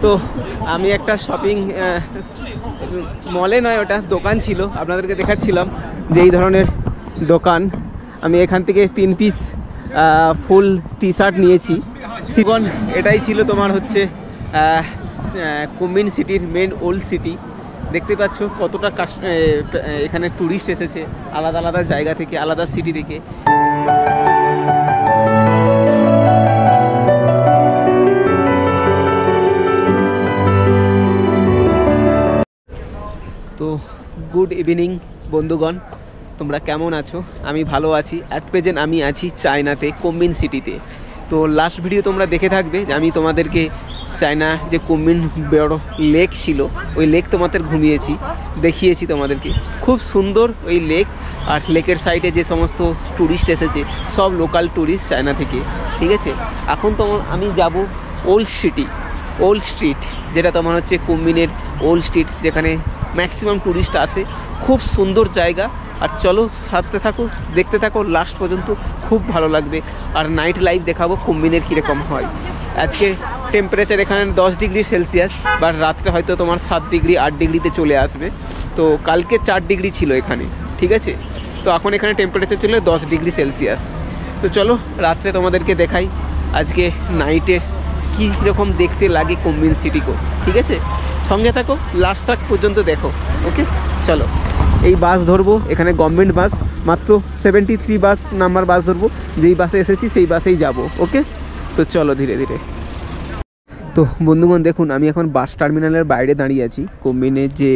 তো আমি একটা শপিং মলে নয়, ওটা দোকান ছিল, আপনাদেরকে দেখাচ্ছিলাম যে এই ধরনের দোকান। আমি এখান থেকে 3 পিস ফুল টি শার্ট নিয়েছি। সিগন এটাই ছিল তোমার হচ্ছে কুমিন সিটির মেন ওল্ড সিটি। দেখতে পাচ্ছ কতটা এখানে ট্যুরিস্ট এসেছে আলাদা আলাদা জায়গা থেকে, আলাদা সিটি থেকে। তো গুড ইভিনিং বন্ধুগণ, তোমরা কেমন আছো? আমি ভালো আছি। অ্যাট প্রেজেন্ট আমি আছি চায়নাতে, কুমিন সিটিতে। তো লাস্ট ভিডিও তোমরা দেখে থাকবে যে আমি তোমাদেরকে চায়না যে কুমিন বড় লেক ছিল, ওই লেক তোমাদের ঘুমিয়েছি, দেখিয়েছি তোমাদেরকে। খুব সুন্দর ওই লেক। আর লেকের সাইডে যে সমস্ত ট্যুরিস্ট এসেছে সব লোকাল ট্যুরিস্ট চায়না থেকে, ঠিক আছে। এখন তো আমি যাব ওল্ড স্ট্রিট, যেটা তোমার হচ্ছে কুমিনের ওল্ড স্ট্রিট, যেখানে ম্যাক্সিমাম ট্যুরিস্ট আসে। খুব সুন্দর জায়গা। আর চলো সাথে থাকো, দেখতে থাকো লাস্ট পর্যন্ত, খুব ভালো লাগবে। আর নাইট লাইফ দেখাবো কুমিনের কীরকম হয়। আজকে টেম্পারেচার এখানে 10 ডিগ্রি সেলসিয়াস, বা রাত্রে হয়তো তোমার 7 ডিগ্রি 8 ডিগ্রিতে চলে আসবে। তো কালকে 4 ডিগ্রি ছিল এখানে, ঠিক আছে। তো এখন এখানে টেম্পারেচার চলে 10 ডিগ্রি সেলসিয়াস। তো চলো রাত্রে তোমাদেরকে দেখাই আজকে নাইটের কী রকম দেখতে লাগে কুমিন সিটিকে, ঠিক আছে। সঙ্গে থাকো লাস্ট থাক পর্যন্ত দেখো, ওকে। চলো এই বাস ধরবো, এখানে গভর্নমেন্ট বাস, মাত্র 73 বাস নাম্বার বাস ধরবো। যেই বাসে এসেছি সেই বাসেই যাব, ওকে। তো চলো ধীরে ধীরে। তো বন্ধুগণ দেখুন, আমি এখন বাস টার্মিনালের বাইরে দাঁড়িয়ে আছি। কুমিনের যে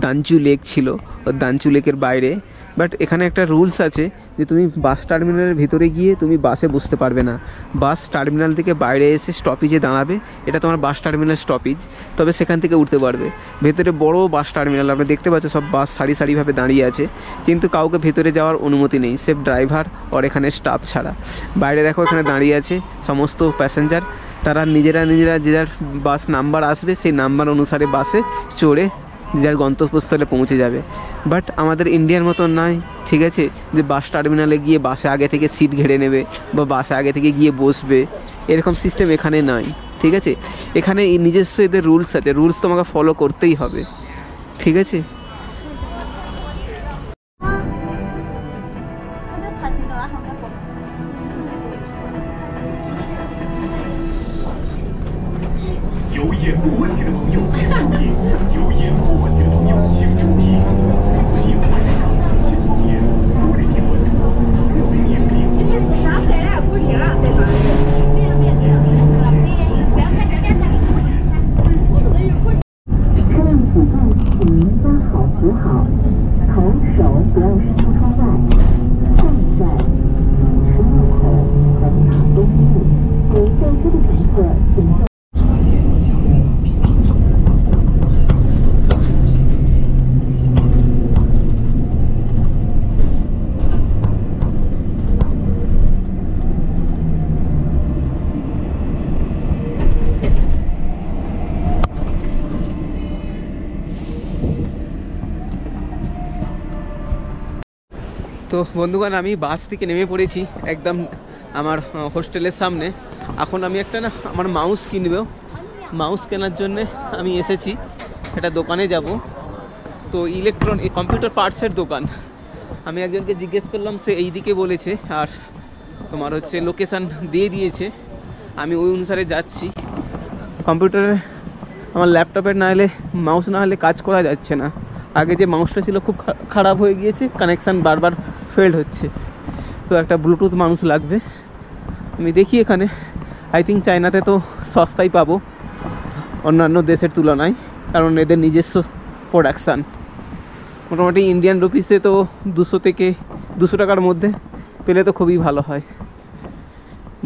দাঞ্চু লেক ছিল, ও দাঞ্চু লেকের বাইরে। বাট এখানে একটা রুলস আছে যে তুমি বাস টার্মিনালের ভিতরে গিয়ে তুমি বাসে বসতে পারবে না। বাস টার্মিনাল থেকে বাইরে এসে স্টপেজে দাঁড়াবে, এটা তোমার বাস টার্মিনাল স্টপেজ, তবে সেখান থেকে উঠতে পারবে। ভেতরে বড় বাস টার্মিনাল, আপনি দেখতে পাচ্ছ সব বাস সারি সারিভাবে দাঁড়িয়ে আছে, কিন্তু কাউকে ভেতরে যাওয়ার অনুমতি নেই, সেফ ড্রাইভার আর এখানে স্টাফ ছাড়া। বাইরে দেখো এখানে দাঁড়িয়ে আছে সমস্ত প্যাসেঞ্জার, তারা নিজেরা যে যার বাস নাম্বার আসবে সেই নাম্বার অনুসারে বাসে চড়ে যার গন্তব্যস্থলে পৌঁছে যাবে। বাট আমাদের ইন্ডিয়ার মতো নয়, ঠিক আছে, যে বাস টার্মিনালে গিয়ে বাসে আগে থেকে সিট ঘেরে নেবে বা বাসে আগে থেকে গিয়ে বসবে, এরকম সিস্টেম এখানে নয়, ঠিক আছে। এখানে নিজস্ব এদের রুলস আছে, রুলস তোমাকে ফলো করতেই হবে, ঠিক আছে।有眼部问题的朋友请注意，有眼部问题的朋友请注意，请不要请注意，不得听问，有病眼病。今天是啥黑了？不行啊，对吧？不要踩点点踩。我这个鱼可是。车辆启动，请您抓好扶好，头手不要伸出窗外，站在车路口和马东路，给在车的乘客请。তো বন্ধুগণ আমি বাস থেকে নেমে পড়েছি একদম আমার হোস্টেলের সামনে। এখন আমি একটা আমার মাউস কিনবো, মাউস কেনার জন্যে আমি এসেছি, একটা দোকানে যাব। তো কম্পিউটার পার্টসের দোকান। আমি একজনকে জিজ্ঞেস করলাম, সে এই দিকে বলেছে, আর তোমার হচ্ছে লোকেশান দিয়ে দিয়েছে। আমি ওই অনুসারে যাচ্ছি। কম্পিউটারে আমার ল্যাপটপের না হলে, মাউস না হলে কাজ করা যাচ্ছে না। আগে যে মাউসটা ছিল খুব খারাপ হয়ে গিয়েছে, কানেকশান বারবার ফেল্ড হচ্ছে। তো একটা ব্লুটুথ মাউস লাগবে। আমি দেখি এখানে, আই থিঙ্ক চায়নাতে তো সস্তায় পাবো অন্যান্য দেশের তুলনায়, কারণ এদের নিজস্ব প্রোডাকশান। মোটামুটি ইন্ডিয়ান রুপিসে তো 200 থেকে 200 টাকার মধ্যে পেলে তো খুবই ভালো হয়।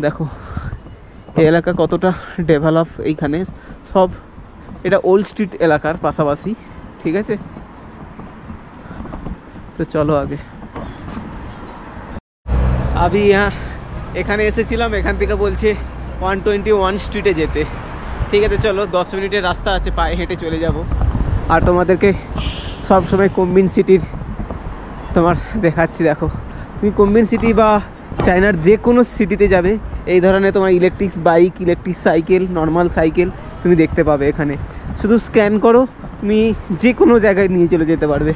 দেখো এই এলাকা কতটা ডেভেলপ। এইখানে সব, এটা ওল্ড স্ট্রিট এলাকার পাশাপাশি, ঠিক আছে। তো চলো আগে। আমি এখানে এসেছিলাম, এখান থেকে বলছে 121 স্ট্রিটে যেতে, ঠিক আছে। চলো 10 মিনিটের রাস্তা আছে, পায়ে হেঁটে চলে যাব। আর তোমাদেরকে সবসময় কুমিন সিটির তোমার দেখাচ্ছি। দেখো তুমি কুমিন সিটি বা চায়নার যে কোনো সিটিতে যাবে এই ধরনের তোমার electric bike, electric cycle, normal cycle তুমি দেখতে পাবে এখানে। শুধু স্ক্যান করো, তুমি যে কোনো জায়গায় নিয়ে চলে যেতে পারবে।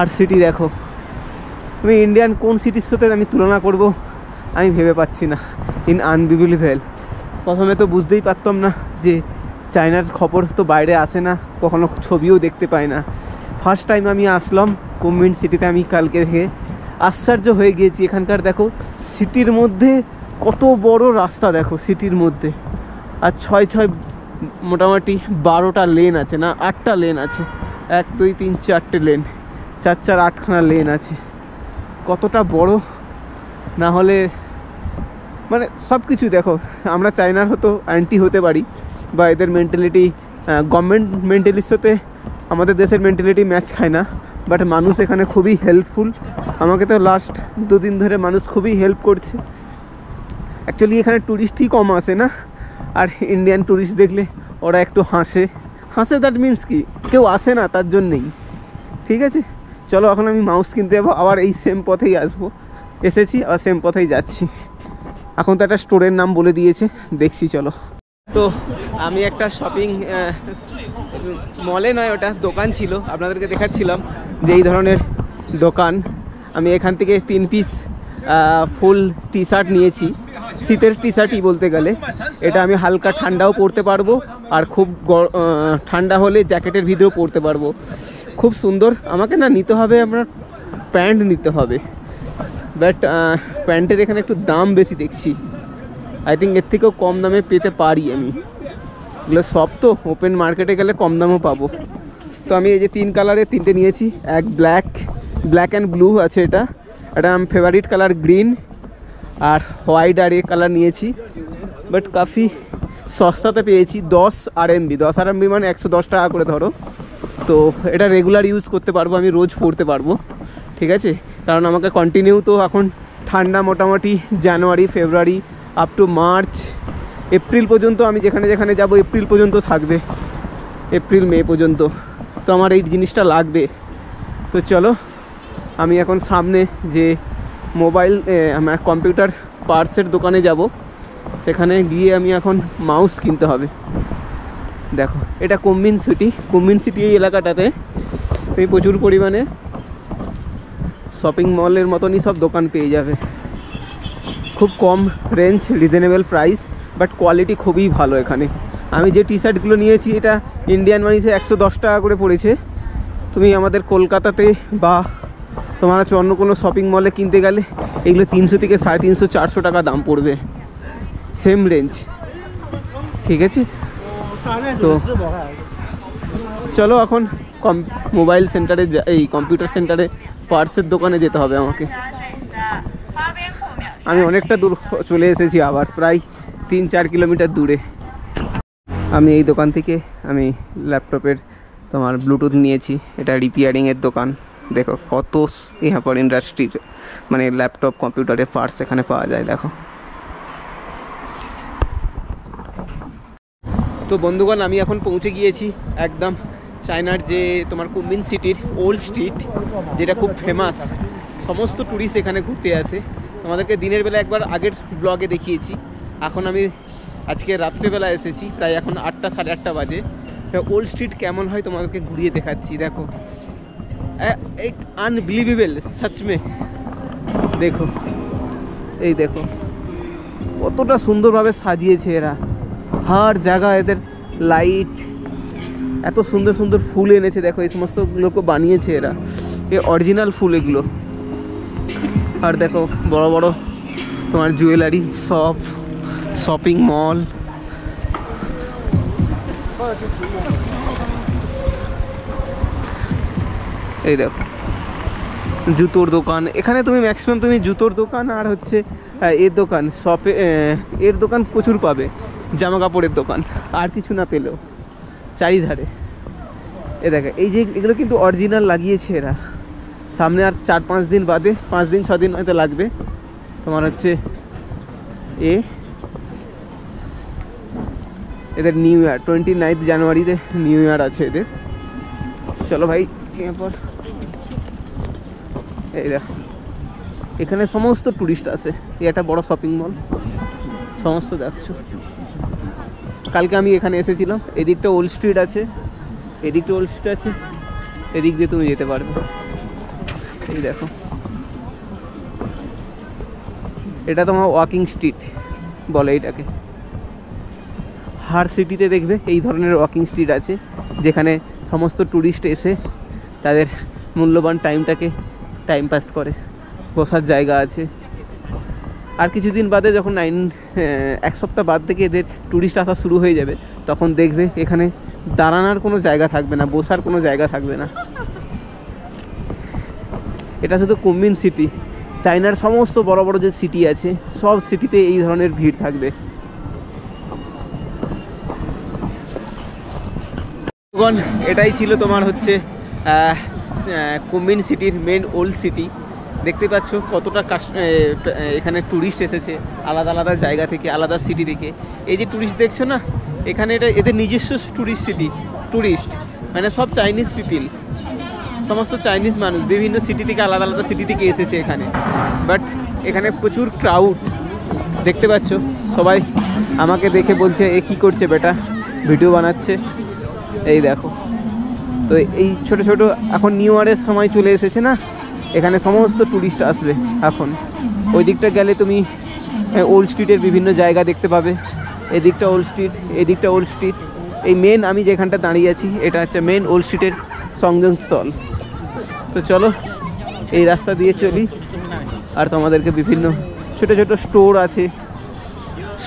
আর সিটি দেখো, তুমি ইন্ডিয়ান কোন সিটির সাথে আমি তুলনা করব আমি ভেবে পাচ্ছি না। আনবিলিভেবল। প্রথমে তো বুঝতেই পারতাম না যে চায়নার খবর তো বাইরে আসে না, কখনো ছবিও দেখতে পাই না। ফার্স্ট টাইম আমি আসলাম কুনমিন সিটিতে, আমি কালকে থেকে আশ্চর্য হয়ে গিয়েছি। এখানকার দেখো সিটির মধ্যে কত বড় রাস্তা, দেখো সিটির মধ্যে। আর ছয় মোটামুটি 12টা লেন আছে, না 8টা লেন আছে, 1 2 3 4টে লেন, 4 8খানা লেন আছে। কতটা বড় না হলে মানে সব কিছু দেখো। আমরা চায়নার হতো অ্যান্টি হতে পারি বা এদের মেন্টালিটি, গভর্নমেন্ট মেন্টালিটির সাথে আমাদের দেশের মেন্টালিটি ম্যাচ খায় না, বাট মানুষ এখানে খুবই হেল্পফুল। আমাকে তো লাস্ট 2 দিন ধরে মানুষ খুবই হেল্প করছে। অ্যাকচুয়ালি এখানে ট্যুরিস্টই কম আসে না, আর ইন্ডিয়ান ট্যুরিস্ট দেখলে ওরা একটু হাসে। দ্যাট মিন্স কি, কেউ আসে না তার জন্যেই। ঠিক আছে, চলো এখন আমি মাউস কিনতে যাবো, আবার এই সেম পথেই এসেছি, আবার সেম পথেই যাচ্ছি। এখন তো একটা স্টোরের নাম বলে দিয়েছে, দেখছি চলো। তো আমি একটা শপিং মলে নয়, ওটা দোকান ছিল, আপনাদেরকে দেখাচ্ছিলাম যে এই ধরনের দোকান। আমি এখান থেকে 3 পিস ফুল টি শার্ট নিয়েছি, শীতের টি শার্টই বলতে গেলে। এটা আমি হালকা ঠান্ডাও পরতে পারবো, আর খুব ঠান্ডা হলে জ্যাকেটের ভিতরেও পরতে পারবো। খুব সুন্দর। আমাকে না নিতে হবে, আপনার প্যান্ট নিতে হবে, বাট প্যান্টের এখানে একটু দাম বেশি দেখছি। আই থিঙ্ক এর থেকেও কম দামে পেতে পারি আমি। এগুলো সব তো ওপেন মার্কেটে গেলে কম দামও পাবো। তো আমি এই যে 3 কালারের 3টে নিয়েছি। এক ব্ল্যাক অ্যান্ড ব্লু আছে, এটা আমার ফেভারিট কালার গ্রিন, আর হোয়াইট আর এ কালার নিয়েছি। বাট কাফি সস্তাতে পেয়েছি, 10 RMB মানে 110 টাকা করে ধরো। তো এটা রেগুলার ইউজ করতে পারবো, আমি রোজ পরতে পারবো। ঠিক আছে, কারণ আমাকে কন্টিনিউ তো এখন ঠান্ডা মোটামুটি জানুয়ারি ফেব্রুয়ারি আপ টু মার্চ এপ্রিল পর্যন্ত, আমি যেখানে যেখানে যাব এপ্রিল পর্যন্ত থাকবে, এপ্রিল মে পর্যন্ত। তো আমার এই জিনিসটা লাগবে। তো চলো আমি এখন সামনে যে মোবাইল আমার কম্পিউটার পার্টসের দোকানে যাব, সেখানে গিয়ে আমি এখন মাউস কিনতে হবে। দেখো এটা কুনমিন সিটি। এই এলাকাটাতে তুমি প্রচুর পরিমাণে শপিং মলের মতনই সব দোকান পেয়ে যাবে। খুব কম range, reasonable price, but quality খুবই ভালো এখানে। আমি যে টি শার্টগুলো নিয়েছি এটা ইন্ডিয়ান মানিতে 110 টাকা করে পড়েছে। তুমি আমাদের কলকাতাতে বা তোমার হচ্ছে অন্য কোনো শপিং মলে কিনতে গেলে এগুলো 300 থেকে 350 400 টাকা দাম পড়বে, সেম রেঞ্জ। ঠিক আছে, তো চলো এখন মোবাইল সেন্টারে, এই কম্পিউটার সেন্টারে পার্টসের দোকানে যেতে হবে আমাকে। আমি অনেকটা দূর চলে এসেছি, আবার প্রায় 3-4 কিলোমিটার দূরে। আমি এই দোকান থেকে আমি ল্যাপটপের তোমার ব্লুটুথ নিয়েছি। এটা রিপেয়ারিংয়ের দোকান। দেখো কত यहाँ पर ইন্ডাস্ট্রির মানে ল্যাপটপ কম্পিউটারের পার্টস এখানে পাওয়া যায়। দেখো তো বন্ধুগণ, আমি এখন পৌঁছে গিয়েছি একদম চায়নার যে তোমার কুনমিন সিটির ওল্ড স্ট্রিট, যেটা খুব ফেমাস। সমস্ত ট্যুরিস্ট এখানে ঘুরতে আসে। তোমাদেরকে দিনের বেলা একবার আগের ব্লগে দেখিয়েছি। এখন আমি আজকে রাত্রেবেলা এসেছি, প্রায় এখন 8টা 8:30 বাজে। তো ওল্ড স্ট্রিট কেমন হয় তোমাদেরকে ঘুরিয়ে দেখাচ্ছি। দেখো এক আনবিলিভেবল সচ মে। দেখো এই দেখো কতটা সুন্দরভাবে সাজিয়েছে এরা, হার জায়গা এদের লাইট, এত সুন্দর সুন্দর ফুল এনেছে। দেখো এই সমস্তগুলোকে বানিয়েছে এরা, এ অরিজিনাল ফুল এগুলো। আর দেখো বড় বড় তোমার জুয়েলারি শপ, শপিং মল। এই দেখো জুতোর দোকান। এখানে তুমি ম্যাক্সিমাম তুমি জুতোর দোকান আর হচ্ছে এর দোকান, শপে এর দোকান প্রচুর পাবে, জামা কাপড়ের দোকান, আর কিছু না পেলেও চারিধারে। এ দেখো এই যে এগুলো কিন্তু অরিজিনাল লাগিয়েছে এরা। সামনে আর 4-5 দিন বাদে, 5 দিন 6 দিন হয়তো লাগবে তোমার হচ্ছে এদের নিউ ইয়ার, 29 জানুয়ারিতে নিউ ইয়ার আছে এদের। চলো ভাই এরপর এই দেখো এখানে সমস্ত ট্যুরিস্ট আসে। এই একটা বড় শপিং মল, সমস্ত দেখছো। কালকে আমি এখানে এসেছিলাম। এদিকটা ওল্ড স্ট্রিট আছে, এদিকটা ওল্ড স্ট্রিট আছে, এদিক দিয়ে তুমি যেতে পারবে। এই দেখো, এটা তোমার ওয়াকিং স্ট্রিট বলে এটাকে। হার সিটিতে দেখবে এই ধরনের ওয়াকিং স্ট্রিট আছে, যেখানে সমস্ত ট্যুরিস্ট এসে তাদের মূল্যবান টাইমটাকে টাইম পাস করে। বসার জায়গা আছে। আর কিছুদিন বাদে যখন এক সপ্তাহ বাদ থেকে এদের ট্যুরিস্ট আসা শুরু হয়ে যাবে, তখন দেখবে এখানে দাঁড়ানোর কোনো জায়গা থাকবে না, বসার কোনো জায়গা থাকবে না। এটা শুধু কুনমিং সিটি, চায়নার সমস্ত বড় বড় যে সিটি আছে সব সিটিতে এই ধরনের ভিড় থাকবে। এটাই ছিল তোমার হচ্ছে কুনমিং সিটির মেন ওল্ড সিটি। দেখতে পাচ্ছ কতটা এখানে ট্যুরিস্ট এসেছে আলাদা আলাদা জায়গা থেকে, আলাদা সিটি থেকে। এই যে ট্যুরিস্ট দেখছো না, এখানে এটা এদের নিজস্ব ট্যুরিস্ট সিটি। ট্যুরিস্ট মানে সব চাইনিজ পিপিল, সমস্ত চাইনিজ মানুষ বিভিন্ন সিটি থেকে, আলাদা আলাদা সিটি থেকে এসেছে এখানে। বাট এখানে প্রচুর ক্রাউড দেখতে পাচ্ছ। সবাই আমাকে দেখে বলছে এ কী করছে বেটা, ভিডিও বানাচ্ছে। এই দেখো, তো এই ছোট ছোট এখন নিউ ইয়ারের সময় চলে এসেছে না, এখানে সমস্ত ট্যুরিস্ট আসবে এখন। ওই দিকটা গেলে তুমি ওল্ড স্ট্রিটের বিভিন্ন জায়গা দেখতে পাবে। এদিকটা ওল্ড স্ট্রিট, এদিকটা ওল্ড স্ট্রিট। এই মেন আমি যেখানটা দাঁড়িয়ে আছি এটা হচ্ছে মেন ওল্ড স্ট্রিটের সংযোগস্থল। তো চলো এই রাস্তা দিয়ে চলি, আর তোমাদেরকে বিভিন্ন ছোট ছোট স্টোর আছে,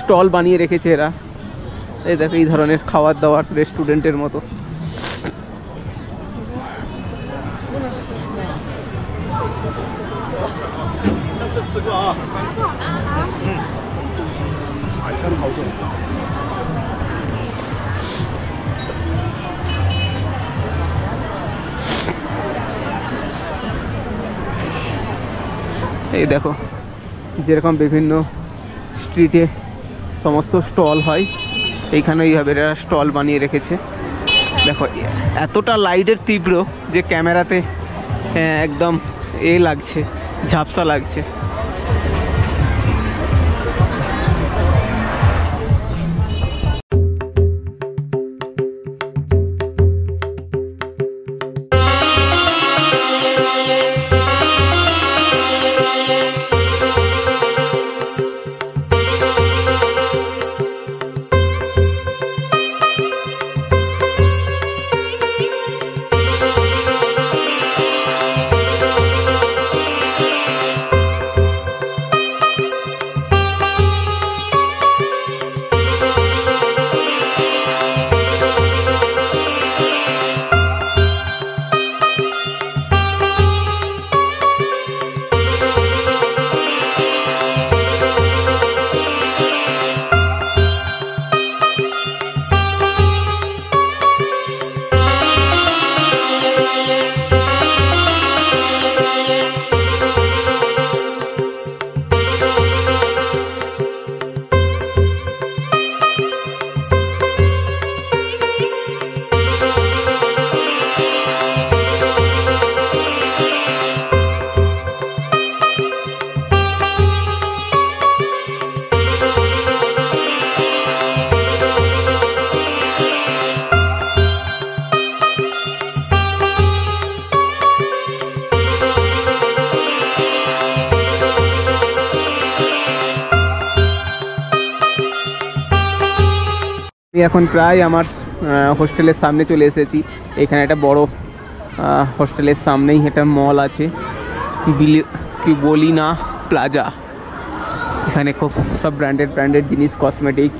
স্টল বানিয়ে রেখেছে এরা। এই দেখো এই ধরনের খাবার দাবার রেস্টুরেন্টের মতো। এই দেখো যেরকম বিভিন্ন স্ট্রিটে সমস্ত স্টল হয়, এইখানে এইভাবে এরা স্টল বানিয়ে রেখেছে। দেখো এতটা লাইটের তীব্র যে ক্যামেরাতে একদম লাগছে, ঝাপসা লাগছে। আমি এখন প্রায় আমার হোস্টেলের সামনে চলে এসেছি। এখানে একটা বড় হোস্টেলের সামনেই একটা মল আছে, কি বলি না প্লাজা। এখানে খুব সব ব্র্যান্ডেড জিনিস, কসমেটিক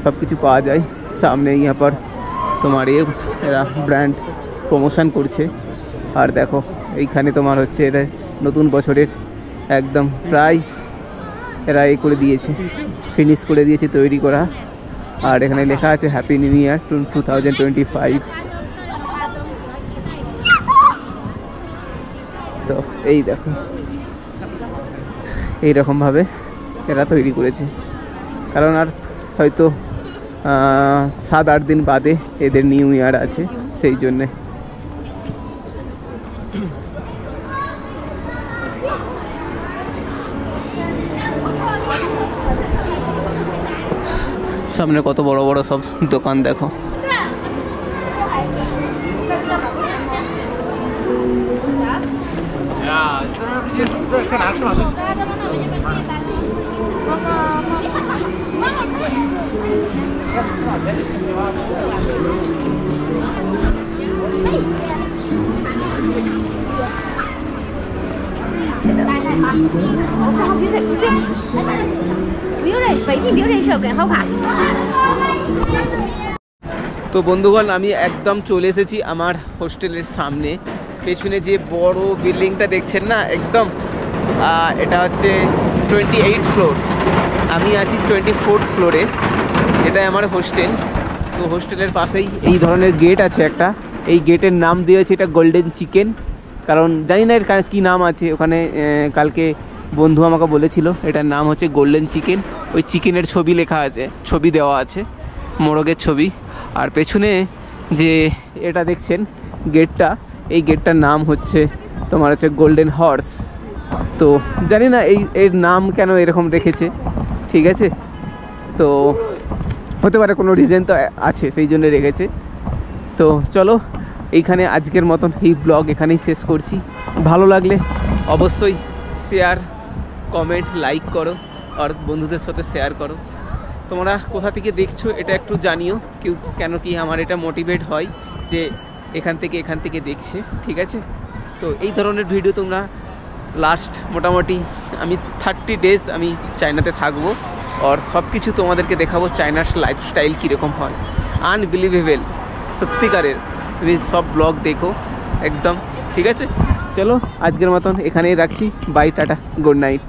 সব কিছু পাওয়া যায়। সামনে यहाँ पर তোমার এরা ব্র্যান্ড প্রমোশন করছে। আর দেখো এইখানে তোমার হচ্ছে এদের নতুন বছরের একদম প্রাইস এরা করে দিয়েছে, ফিনিশ করে দিয়েছে তৈরি করা। আর এখানে লেখা আছে হ্যাপি নিউ ইয়ার 2025। তো এই দেখো এইরকমভাবে এরা তৈরি করেছে, কারণ আর হয়তো 7-8 দিন বাদে এদের নিউ ইয়ার আছে, সেই জন্যে। সামনে কত বড় বড় সব দোকান দেখো। তো বন্ধুগণ আমি একদম চলে এসেছি আমার হোস্টেলের সামনে। পেছনে যে বড় বিল্ডিংটা দেখছেন না একদম, এটা হচ্ছে 28 ফ্লোর, আমি আছি 24 ফ্লোরে। এটাই আমার হোস্টেল। তো হোস্টেলের পাশেই এই ধরনের গেট আছে একটা, এই গেটের নাম দিয়েছে এটা গোল্ডেন চিকেন, কারণ জানি না এর কী নাম আছে। ওখানে কালকে বন্ধু আমাকে বলেছিল এটার নাম হচ্ছে গোল্ডেন চিকেন। ওই চিকেনের ছবি লেখা আছে, ছবি দেওয়া আছে, মোরগের ছবি। আর পেছনে যে এটা দেখছেন গেটটা, এই গেটটার নাম হচ্ছে তোমার হচ্ছে গোল্ডেন হর্স। তো জানি না এর নাম কেন এরকম রেখেছে, ঠিক আছে, তো হতে পারে কোনো রিজন তো আছে, সেই জন্য রেখেছে। তো চলো এইখানে আজকের মতন এই ব্লগ এখানেই শেষ করছি। ভালো লাগলে অবশ্যই শেয়ার, কমেন্ট, লাইক করো আর বন্ধুদের সাথে শেয়ার করো। তোমরা কোথা থেকে দেখছো এটা একটু জানিও, কেন কি আমার এটা মোটিভেট হয় যে এখান থেকে দেখছে, ঠিক আছে। তো এই ধরনের ভিডিও তোমরা লাস্ট মোটামুটি আমি 30 ডেজ আমি চায়নাতে থাকবো, আর সব কিছু তোমাদেরকে দেখাবো চায়নার লাইফস্টাইল কীরকম হয়। আনবিলিভেবল, সত্যিকারের। তুমি সব ব্লগ দেখো একদম, ঠিক আছে। চলো আজকের মতন এখানেই রাখছি, বাই, টাটা, গুড নাইট।